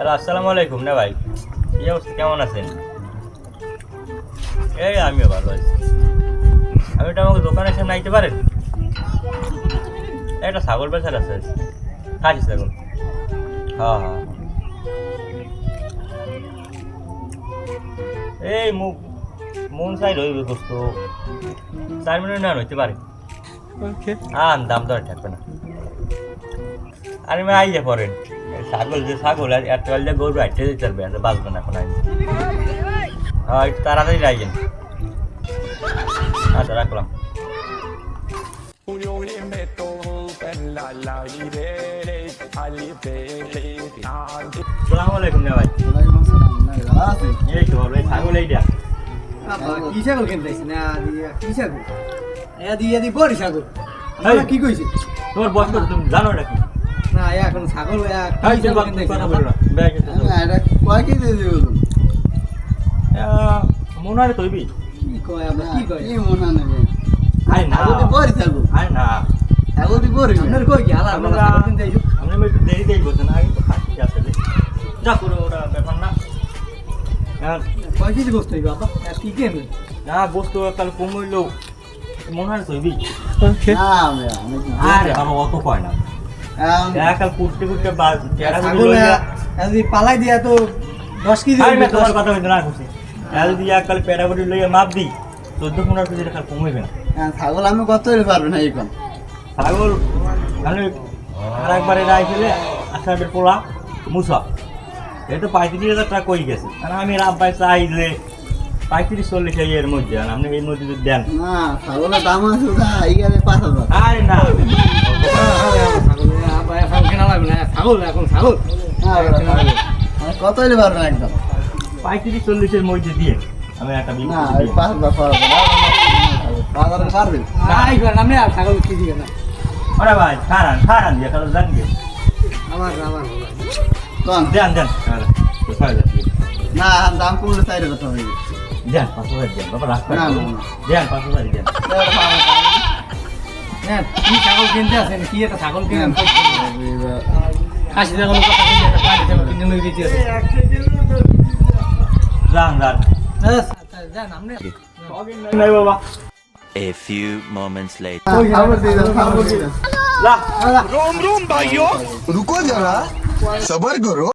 Hello, আসসালামু আলাইকুম। না ভাই, কি অবস্থা, কেমন আছেন? এই আমিও ভালো আছি। আমি এটা আমাকে দোকানের সামনে আইতে পারেন? একটা ছাগল বেচার আছে, খাসি ছাগল। হ্যাঁ হ্যাঁ হ্যাঁ। এই মুখ মন সাইড হইবে করতো 4 মিনিট না হইতে পারে। ওকে দাম দর থাকবে না। আরে আমি আইয়া পড়েন, ছাগল যে ছাগল আর এত যে গরু হাইটে দিতে পারবে, আর বাঁচবে না এখন। আমি একটু তাড়াতাড়ি আইয়েন। আচ্ছা, রাখলাম। সালামু আলাইকুম। না ভাই, এই তো ভালো। এই ছাগল এইটা কি ছাগল কিনতেছি না কি ছাগল দি বড়ি ছাগল কি কইছে তোমার বয়স কত, তুমি জানো এটা কি? না এখন ছাগল কথা বলো না। মনে হয় তৈবি কি কয় আপনার কি কয় আরে না, আরে না, আপনার কই কি আলা আমরা ছাগল কিনতেছি আমরা একটু দেরিতেই বলছেন। আগে তো খাচ্ছি আসলে, যা করে ওরা ব্যাপার না। কয় কেজি গোস্ত হইবে বাবা কি কিনবে না গোস্ত তাহলে কম হইলেও মনে হয় তৈবি। ওকে আরে বাবা, অত কয় না। কাল কুটতে কুটতে ছাগল যদি পালাই দিয়া তো 10 কেজি হইবে। তোমার কথা হইতে না খুশি। যদি কাল প্যারাবডি লইয়া মাপ দিই 14-15 কেজি টাকা কম হইবে না। ছাগল আমি কত হইলে পারবে না এখন ছাগল তাহলে আর একবারে রাই ফেলে আষাঢ়ের পোলা মুসা এ তো 35,000 টাকা কই গেছে। আর আমি রাব পাই চাই যে 35-40 এর মধ্যে, আর আপনি এর মধ্যে যদি দেন। না ছাগলের দাম আছে এইখানে 5,000 আরে না, ছাগল কেনা লাগবে না ছাগল এখন ছাগল কত হইলে পারবে না একদম 35-40 এর মধ্যে দিয়ে আমি একটা না 5,000 পারবে না 5,000 পারবে আমি আর ছাগল কি দিবে না আরে ভাই খারান দিয়ে কারো জানবে আমার কোন দেন তো 6,000 দিয়ে না দাম কমলে 4,000 হইবে দেন 5,000 দেন বাবা, রাখ না, না, না। দেন 5,000 দেন। হ্যাঁ কি ছাগল কিনতে আছেন কি একটা ছাগল কিনেন খাসি ছাগল কথা কিনে একটা পাটি ছাগল কিনে লই দিতে আছে যান যান আপনি নাই বাবা। A few moments later. খাবার দিয়ে দাও খাবার দিয়ে দাও লা रोम रोम भाइयों रुको जरा सबर करो।